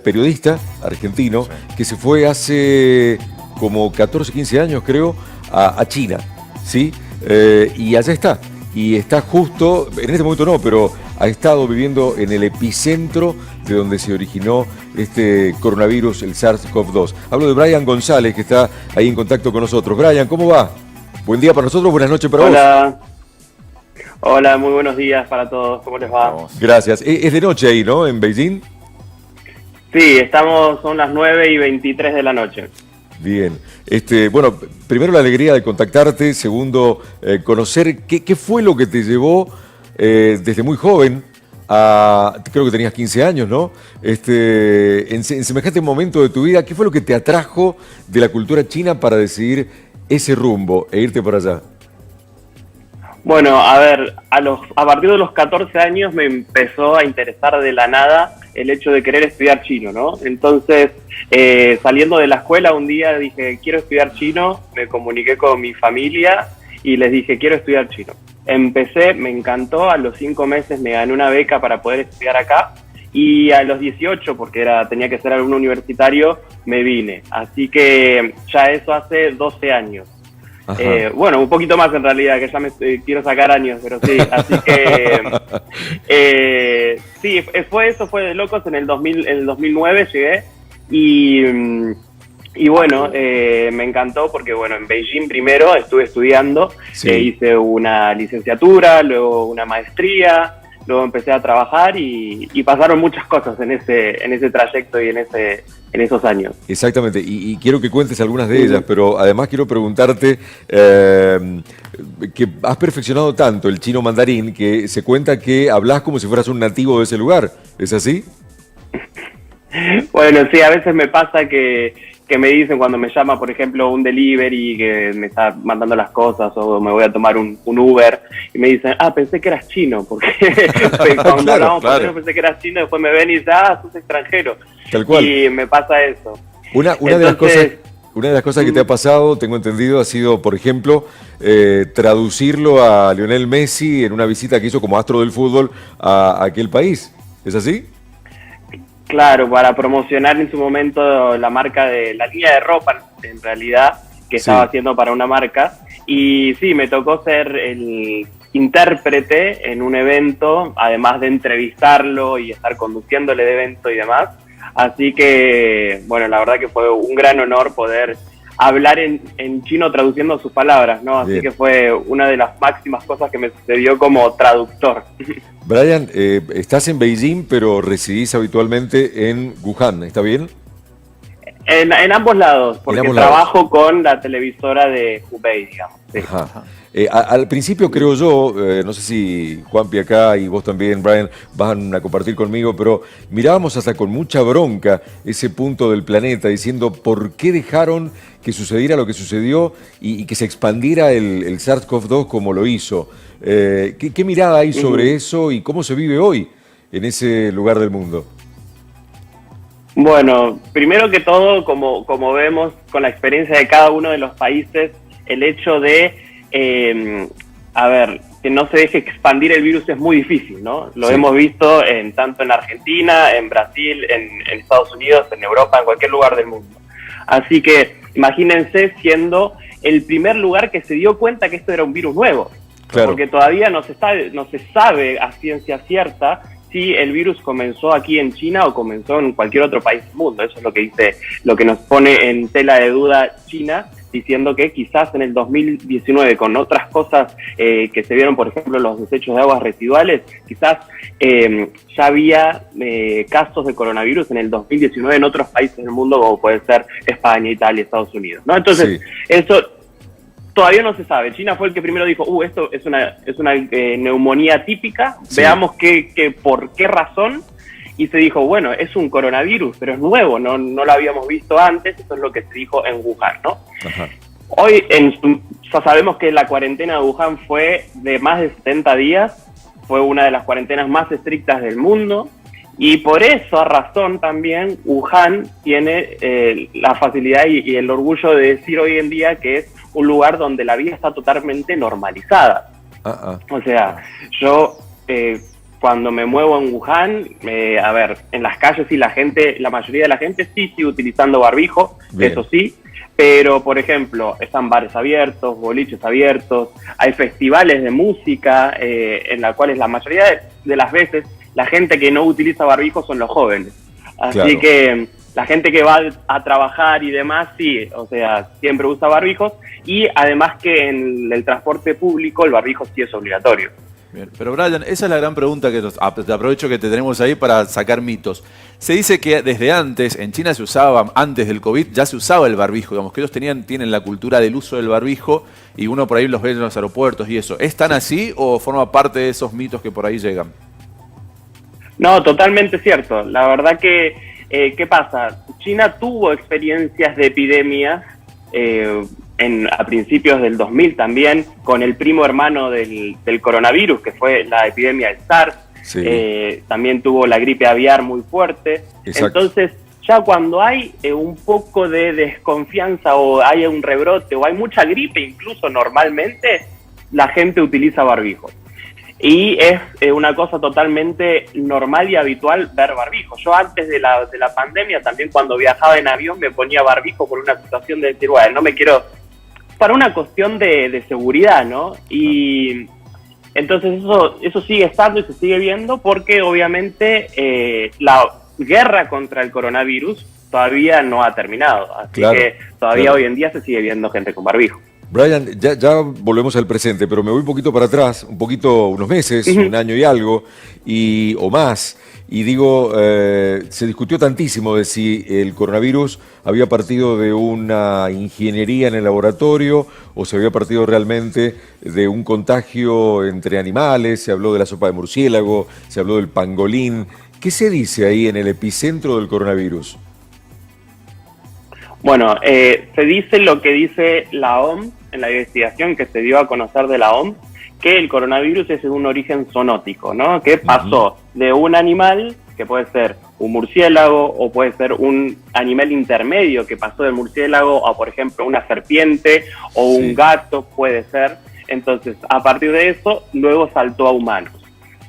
periodista argentino, que se fue hace como 14, 15 años, creo, a China, ¿sí? Y allá está. Y está justo, en este momento no, pero ha estado viviendo en el epicentro de donde se originó este coronavirus, el SARS-CoV-2. Hablo de Brian González, que está ahí en contacto con nosotros. Brian, ¿cómo va? Buen día para nosotros, buenas noches para vos. Hola. Hola, muy buenos días para todos. ¿Cómo les va? Gracias. Es de noche ahí, ¿no? En Beijing. Sí, son las 9:23 de la noche. Bien. Bueno, primero la alegría de contactarte, segundo, conocer qué fue lo que te llevó desde muy joven creo que tenías 15 años, ¿no? En semejante momento de tu vida, ¿qué fue lo que te atrajo de la cultura china para decidir ese rumbo e irte por allá? Bueno, a ver, a partir de los 14 años me empezó a interesar de la nada el hecho de querer estudiar chino, ¿no? Entonces, saliendo de la escuela un día dije, quiero estudiar chino, me comuniqué con mi familia y les dije, quiero estudiar chino. Empecé, me encantó, a los 5 meses me gané una beca para poder estudiar acá y a los 18, porque tenía que ser alumno universitario, me vine. Así que ya eso hace 12 años. Bueno, un poquito más en realidad, que ya me quiero sacar años, pero sí, así que sí, fue de locos. En el 2009 llegué y bueno, me encantó porque bueno, en Beijing primero estuve estudiando, sí. Hice una licenciatura, luego una maestría, luego empecé a trabajar y pasaron muchas cosas en ese trayecto y en esos años. Exactamente, y quiero que cuentes algunas de ellas, pero además quiero preguntarte que has perfeccionado tanto el chino mandarín que se cuenta que hablas como si fueras un nativo de ese lugar, ¿es así? Bueno, sí, a veces me pasa que me dicen cuando me llama, por ejemplo, un delivery que me está mandando las cosas o me voy a tomar un Uber y me dicen, pensé que eras chino, porque cuando claro, hablamos claro. primero pensé que eras chino, después me ven y dicen, sos extranjero. Tal cual. Y me pasa eso. Una de las cosas que te ha pasado, tengo entendido, ha sido, por ejemplo, traducirlo a Lionel Messi en una visita que hizo como astro del fútbol a aquel país. ¿Es así? Claro, para promocionar en su momento la marca de la línea de ropa, en realidad, que estaba haciendo para una marca. Y sí, me tocó ser el intérprete en un evento, además de entrevistarlo y estar conduciéndole de evento y demás. Así que, bueno, la verdad que fue un gran honor poder hablar en chino traduciendo sus palabras, ¿no? Así que fue una de las máximas cosas que me sucedió como traductor. Brian, estás en Beijing, pero residís habitualmente en Wuhan, ¿está bien? En ambos lados, porque trabajo con la televisora de Hubei, digamos. Sí. Ajá. Al principio creo yo, no sé si Juanpi acá y vos también, Brian, van a compartir conmigo, pero mirábamos hasta con mucha bronca ese punto del planeta diciendo por qué dejaron que sucediera lo que sucedió y que se expandiera el SARS-CoV-2 como lo hizo. ¿Qué mirada hay sobre eso y cómo se vive hoy en ese lugar del mundo? Bueno, primero que todo, como vemos con la experiencia de cada uno de los países, el hecho de que no se deje expandir el virus es muy difícil, ¿no? Lo hemos visto tanto en Argentina, en Brasil, en Estados Unidos, en Europa, en cualquier lugar del mundo. Así que imagínense siendo el primer lugar que se dio cuenta que esto era un virus nuevo. Claro. Porque todavía no se sabe a ciencia cierta si el virus comenzó aquí en China o comenzó en cualquier otro país del mundo. Eso es lo que nos pone en tela de duda China, diciendo que quizás en el 2019, con otras cosas que se vieron, por ejemplo, los desechos de aguas residuales, quizás ya había casos de coronavirus en el 2019 en otros países del mundo, como puede ser España, Italia, Estados Unidos, ¿no? Entonces, eso todavía no se sabe. China fue el que primero dijo, esto es una neumonía típica, veamos por qué razón. Y se dijo, bueno, es un coronavirus, pero es nuevo, no lo habíamos visto antes, eso es lo que se dijo en Wuhan, ¿no? Ajá. Hoy ya sabemos que la cuarentena de Wuhan fue de más de 70 días, fue una de las cuarentenas más estrictas del mundo, y por esa razón también Wuhan tiene la facilidad y el orgullo de decir hoy en día que es un lugar donde la vida está totalmente normalizada. O sea, yo cuando me muevo en Wuhan, a ver, en las calles sí la mayoría de la gente sí sigue utilizando barbijo, Bien. eso sí, pero por ejemplo, están bares abiertos, boliches abiertos, hay festivales de música en las cuales la mayoría de las veces la gente que no utiliza barbijo son los jóvenes. Así Claro. que la gente que va a trabajar y demás, sí, o sea, siempre usa barbijos, y además que en el transporte público el barbijo sí es obligatorio. Bien, pero Brian, esa es la gran pregunta que te aprovecho que te tenemos ahí para sacar mitos. Se dice que desde antes, en China se usaba, antes del COVID, ya se usaba el barbijo, digamos, que ellos tienen la cultura del uso del barbijo y uno por ahí los ve en los aeropuertos y eso. ¿Es tan así o forma parte de esos mitos que por ahí llegan? No, totalmente cierto. La verdad que, ¿qué pasa? China tuvo experiencias de epidemias a principios del 2000 también, con el primo hermano del coronavirus, que fue la epidemia del SARS. Sí. También tuvo la gripe aviar muy fuerte. Exacto. Entonces, ya cuando hay un poco de desconfianza o hay un rebrote o hay mucha gripe, incluso normalmente, la gente utiliza barbijo. Y es una cosa totalmente normal y habitual ver barbijo. Yo antes de la pandemia, también cuando viajaba en avión, me ponía barbijo por una situación de decir, bueno, no me quiero... para una cuestión de seguridad, ¿no? Y entonces eso sigue estando y se sigue viendo porque obviamente la guerra contra el coronavirus todavía no ha terminado. Así Claro, que todavía claro. hoy en día se sigue viendo gente con barbijo. Brian, ya volvemos al presente, pero me voy un poquito para atrás, unos meses, Ujú. un año y algo, o más, y digo, se discutió tantísimo de si el coronavirus había partido de una ingeniería en el laboratorio o se había partido realmente de un contagio entre animales, se habló de la sopa de murciélago, se habló del pangolín. ¿Qué se dice ahí en el epicentro del coronavirus? Bueno, se dice lo que dice la OMS en la investigación que se dio a conocer de la OMS, que el coronavirus es de un origen zoonótico, ¿no? Que pasó de un animal, que puede ser un murciélago o puede ser un animal intermedio que pasó del murciélago a, por ejemplo, una serpiente o un gato, puede ser. Entonces, a partir de eso, luego saltó a humanos.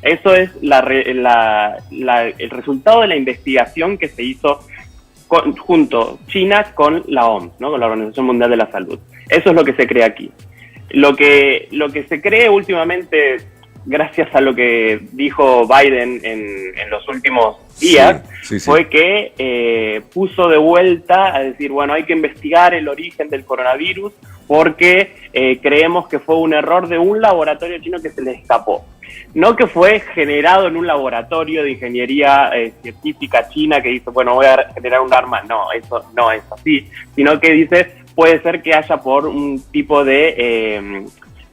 Eso es el resultado de la investigación que se hizo junto China con la OMS, ¿no? Con la Organización Mundial de la Salud. Eso es lo que se cree aquí. Lo que se cree últimamente, gracias a lo que dijo Biden en los últimos días, fue que puso de vuelta a decir, bueno, hay que investigar el origen del coronavirus porque creemos que fue un error de un laboratorio chino que se le escapó. No que fue generado en un laboratorio de ingeniería científica china que dice, bueno, voy a generar un arma. No, eso no es así. Sino que dice, puede ser que haya por un tipo de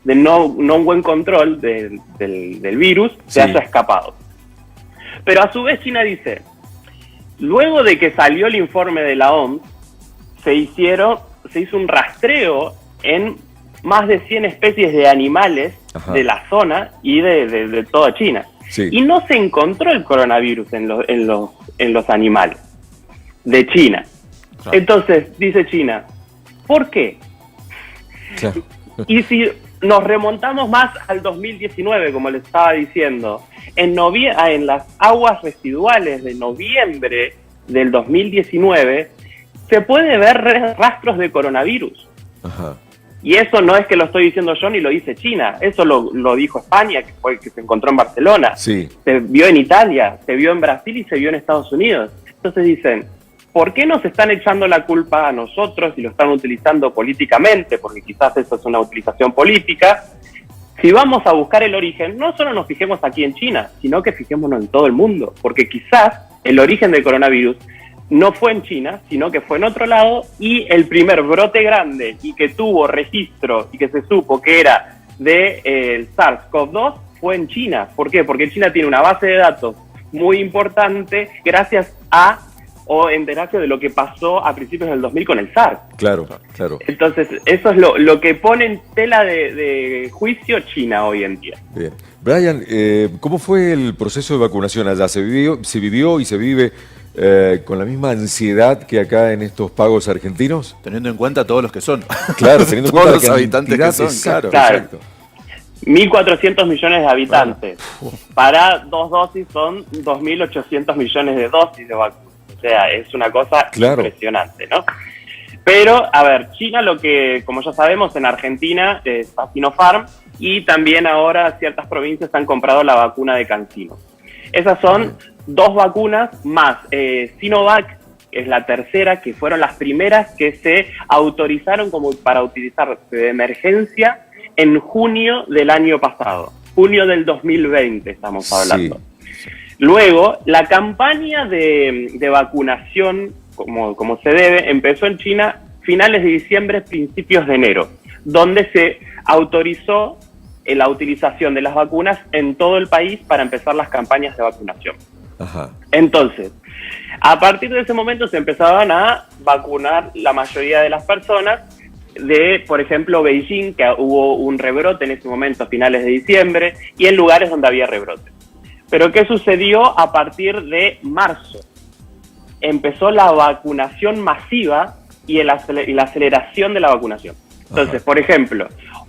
no un buen control del virus, se haya escapado. Pero a su vez China dice, luego de que salió el informe de la OMS, se hizo un rastreo en más de 100 especies de animales de la zona y de toda China. Y no se encontró el coronavirus en los animales de China. Entonces, dice China, ¿por qué? Claro. Y si nos remontamos más al 2019, como les estaba diciendo, en las aguas residuales de noviembre del 2019, se puede ver rastros de coronavirus. Ajá. Y eso no es que lo estoy diciendo yo ni lo dice China, eso lo dijo España, que se encontró en Barcelona, se vio en Italia, se vio en Brasil y se vio en Estados Unidos. Entonces dicen, ¿por qué nos están echando la culpa a nosotros y lo están utilizando políticamente? Porque quizás eso es una utilización política. Si vamos a buscar el origen, no solo nos fijemos aquí en China, sino que fijémonos en todo el mundo, porque quizás el origen del coronavirus no fue en China, sino que fue en otro lado, y el primer brote grande y que tuvo registro y que se supo que era del SARS-CoV-2 fue en China. ¿Por qué? Porque China tiene una base de datos muy importante gracias de lo que pasó a principios del 2000 con el SARS. Claro, claro. Entonces, eso es lo que pone en tela de juicio China hoy en día. Bien. Brian, ¿cómo fue el proceso de vacunación allá? ¿Se vivió y se vive con la misma ansiedad que acá en estos pagos argentinos? Teniendo en cuenta todos los que son. Claro, teniendo en cuenta todos los habitantes que son, exacto. Claro. Exacto. 1.400 millones de habitantes. Para 2 dosis son 2.800 millones de dosis de vacunas. O sea, es una cosa impresionante, ¿no? Pero, a ver, China, lo que, como ya sabemos, en Argentina es Sinopharm, y también ahora ciertas provincias han comprado la vacuna de CanSino. Esas son 2 vacunas más Sinovac, que es la tercera, que fueron las primeras que se autorizaron como para utilizar de emergencia en junio del año pasado. Junio del 2020 estamos hablando. Sí. Luego, la campaña de vacunación, como se debe, empezó en China finales de diciembre, principios de enero, donde se autorizó la utilización de las vacunas en todo el país para empezar las campañas de vacunación. Ajá. Entonces, a partir de ese momento se empezaban a vacunar la mayoría de las personas de, por ejemplo, Beijing, que hubo un rebrote en ese momento a finales de diciembre, y en lugares donde había rebrote. Pero ¿qué sucedió a partir de marzo? Empezó la vacunación masiva y la aceleración de la vacunación. Entonces, ajá, por ejemplo,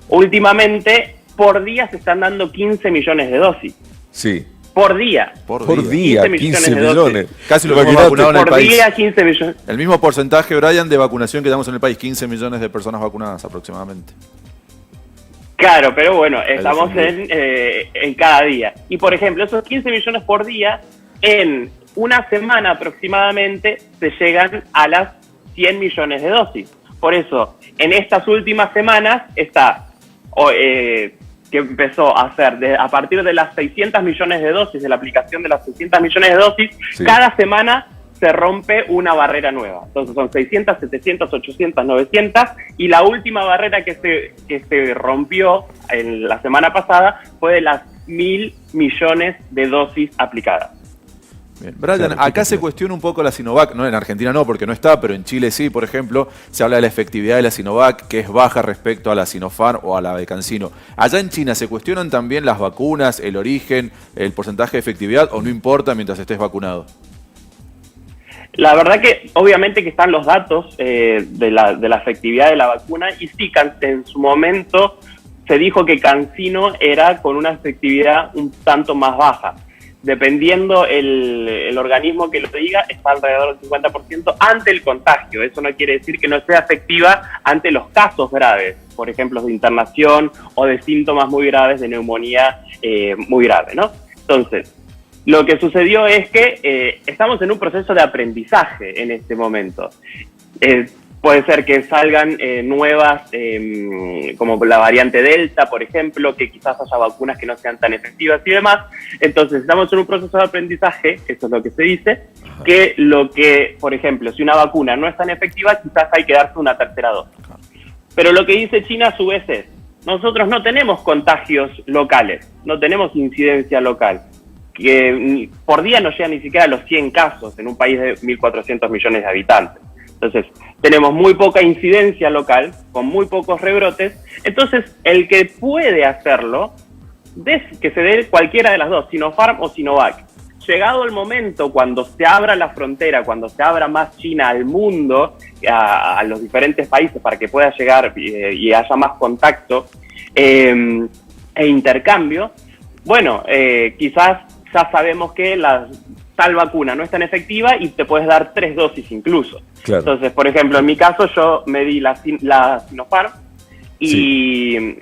últimamente por día se están dando 15 millones de dosis. Sí. Por día. Por día, 15 millones. Casi lo mismo vacunado en el país. Por día, 15 millones. El mismo porcentaje, Brian, de vacunación que damos en el país, 15 millones de personas vacunadas aproximadamente. Claro, pero bueno, estamos en cada día. Y por ejemplo, esos 15 millones por día, en una semana aproximadamente, se llegan a las 100 millones de dosis. Por eso, en estas últimas semanas está, que empezó a hacer, a partir de las 600 millones de dosis, de la aplicación de las 600 millones de dosis, sí, cada semana se rompe una barrera nueva. Entonces son 600, 700, 800, 900, y la última barrera que se rompió en la semana pasada fue de las 1.000 millones de dosis aplicadas. Bien. Brian, acá se cuestiona un poco la Sinovac, no en Argentina no, porque no está, pero en Chile sí, por ejemplo, se habla de la efectividad de la Sinovac, que es baja respecto a la Sinopharm o a la de CanSino. Allá en China, ¿se cuestionan también las vacunas, el origen, el porcentaje de efectividad, o no importa mientras estés vacunado? La verdad que obviamente que están los datos de la efectividad de la vacuna, y sí, en su momento se dijo que CanSino era con una efectividad un tanto más baja. Dependiendo el organismo que lo diga, está alrededor del 50% ante el contagio. Eso no quiere decir que no sea efectiva ante los casos graves, por ejemplo, de internación o de síntomas muy graves de neumonía muy grave, ¿no? Entonces, lo que sucedió es que estamos en un proceso de aprendizaje en este momento. Puede ser que salgan nuevas, como la variante Delta, por ejemplo, que quizás haya vacunas que no sean tan efectivas y demás. Entonces, estamos en un proceso de aprendizaje, eso es lo que se dice, que por ejemplo, si una vacuna no es tan efectiva, quizás hay que darse una tercera dosis. Pero lo que dice China a su vez es, nosotros no tenemos contagios locales, no tenemos incidencia local, que por día no llegan ni siquiera a los 100 casos en un país de 1.400 millones de habitantes. Entonces, tenemos muy poca incidencia local, con muy pocos rebrotes. Entonces, el que puede hacerlo, que se dé cualquiera de las dos, Sinopharm o Sinovac. Llegado el momento, cuando se abra la frontera, cuando se abra más China al mundo, a los diferentes países, para que pueda llegar y haya más contacto e intercambio, bueno, quizás ya sabemos que tal vacuna no es tan efectiva y te puedes dar 3 dosis incluso. Claro. Entonces, por ejemplo, en mi caso yo me di la Sinopharm y sí,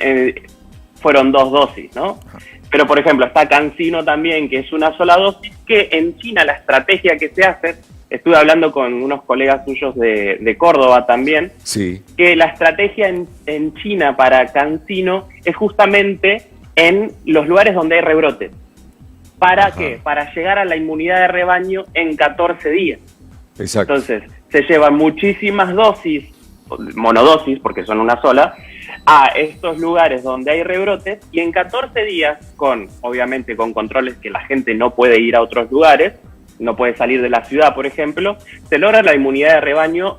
fueron 2 dosis, ¿no? Ajá. Pero, por ejemplo, está CanSino también, que es una sola dosis, que en China la estrategia que se hace, estuve hablando con unos colegas suyos de Córdoba también, sí, que la estrategia en China para CanSino es justamente en los lugares donde hay rebrotes. ¿Para qué? Para llegar a la inmunidad de rebaño en 14 días. Exacto. Entonces, se llevan muchísimas dosis, monodosis, porque son una sola, a estos lugares donde hay rebrotes, y en 14 días, obviamente con controles que la gente no puede ir a otros lugares, no puede salir de la ciudad, por ejemplo, se logra la inmunidad de rebaño,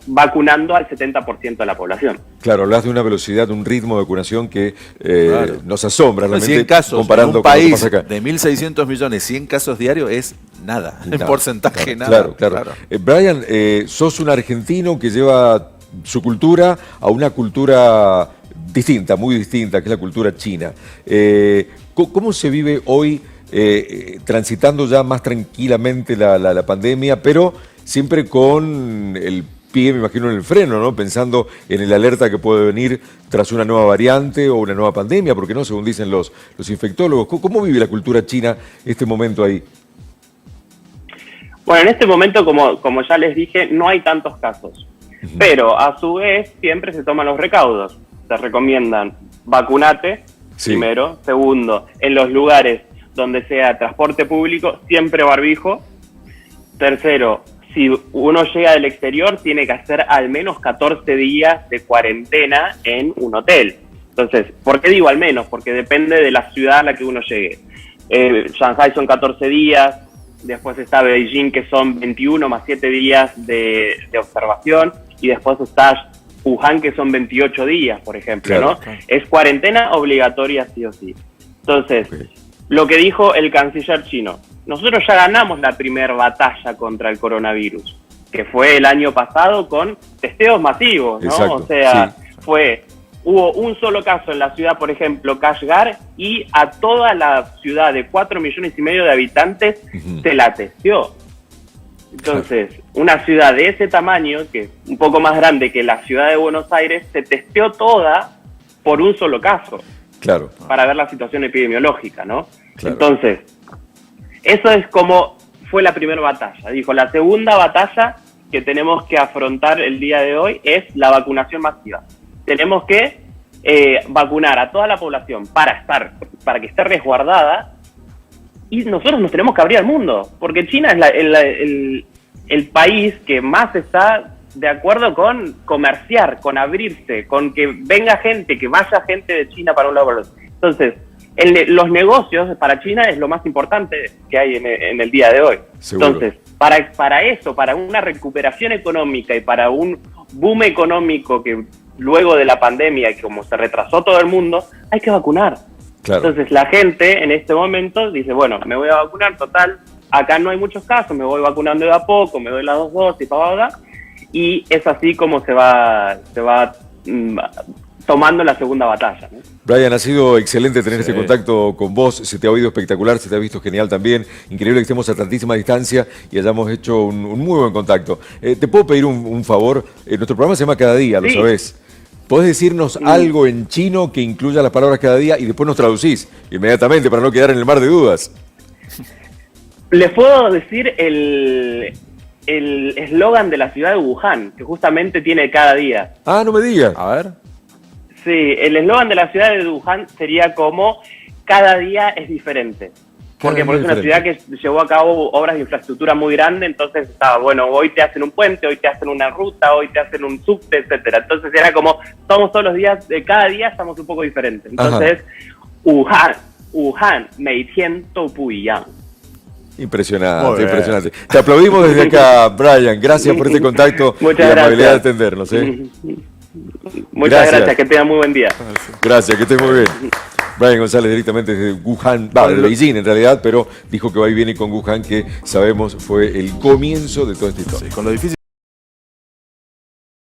vacunando al 70% de la población. Claro, hablas de una velocidad, de un ritmo de vacunación que claro, nos asombra realmente. 100 casos comparando en un país de 1.600 millones, 100 casos diarios es nada, en porcentaje nada. Claro. Brian, sos un argentino que lleva su cultura a una cultura distinta, muy distinta, que es la cultura china. ¿Cómo se vive hoy transitando ya más tranquilamente la pandemia, pero siempre con el pie, me imagino, en el freno, ¿no? Pensando en el alerta que puede venir tras una nueva variante o una nueva pandemia, porque no, según dicen los infectólogos. ¿Cómo vive la cultura china este momento ahí? Bueno, en este momento, como ya les dije, no hay tantos casos. Pero a su vez siempre se toman los recaudos. Se recomiendan vacunate, primero. Segundo, en los lugares donde sea transporte público, siempre barbijo. Tercero, si uno llega del exterior, tiene que hacer al menos 14 días de cuarentena en un hotel. Entonces, ¿por qué digo al menos? Porque depende de la ciudad a la que uno llegue. Shanghai son 14 días, después está Beijing, que son 21 más 7 días de observación, y después está Wuhan, que son 28 días, por ejemplo, ¿no? Claro. Es cuarentena obligatoria sí o sí. Entonces, lo que dijo el canciller chino, nosotros ya ganamos la primera batalla contra el coronavirus, que fue el año pasado con testeos masivos, ¿no? Exacto, o sea, hubo un solo caso en la ciudad, por ejemplo, Kashgar, y a toda la ciudad de 4,5 millones de habitantes se la testeó. Entonces, una ciudad de ese tamaño, que es un poco más grande que la ciudad de Buenos Aires, se testeó toda por un solo caso. Claro. Para ver la situación epidemiológica, ¿no? Claro. Entonces, eso es como fue la primera batalla. Dijo, la segunda batalla que tenemos que afrontar el día de hoy es la vacunación masiva. Tenemos que vacunar a toda la población para que esté resguardada, y nosotros nos tenemos que abrir al mundo, porque China es el país que más está de acuerdo con comerciar, con abrirse, con que venga gente, que vaya gente de China para un lado para el otro. Entonces, los negocios para China es lo más importante que hay en el día de hoy. Seguro. Entonces, para eso, para una recuperación económica y para un boom económico que luego de la pandemia, y como se retrasó todo el mundo, hay que vacunar. Claro. Entonces la gente en este momento dice, bueno, me voy a vacunar, total, acá no hay muchos casos, me voy vacunando de a poco, me doy las 2 dosis, y es así como se va tomando la segunda batalla, ¿no? Brian, ha sido excelente tener este contacto con vos, se te ha oído espectacular, se te ha visto genial también, increíble que estemos a tantísima distancia y hayamos hecho un muy buen contacto. ¿Te puedo pedir un favor? Nuestro programa se llama Cada Día, lo sabés. ¿Podés decirnos algo en chino que incluya las palabras cada día y después nos traducís inmediatamente para no quedar en el mar de dudas? Les puedo decir el eslogan de la ciudad de Wuhan, que justamente tiene cada día. Ah, no me digas. A ver. Sí, el eslogan de la ciudad de Wuhan sería como cada día es diferente. Porque es una ciudad que llevó a cabo obras de infraestructura muy grandes, entonces estaba, bueno, hoy te hacen un puente, hoy te hacen una ruta, hoy te hacen un subte, etcétera. Entonces era como, somos todos los días, cada día estamos un poco diferentes. Entonces, Wuhan, 每天都不一样. Impresionante, impresionante. Te aplaudimos desde acá, Brian. Gracias por este contacto y la amabilidad de atendernos. Muchas gracias, que tengan muy buen día. Gracias, que estés muy bien. Brian González directamente desde Wuhan, de Beijing en realidad, pero dijo que va y viene con Wuhan, que sabemos fue el comienzo de toda esta historia. Sí, con lo difícil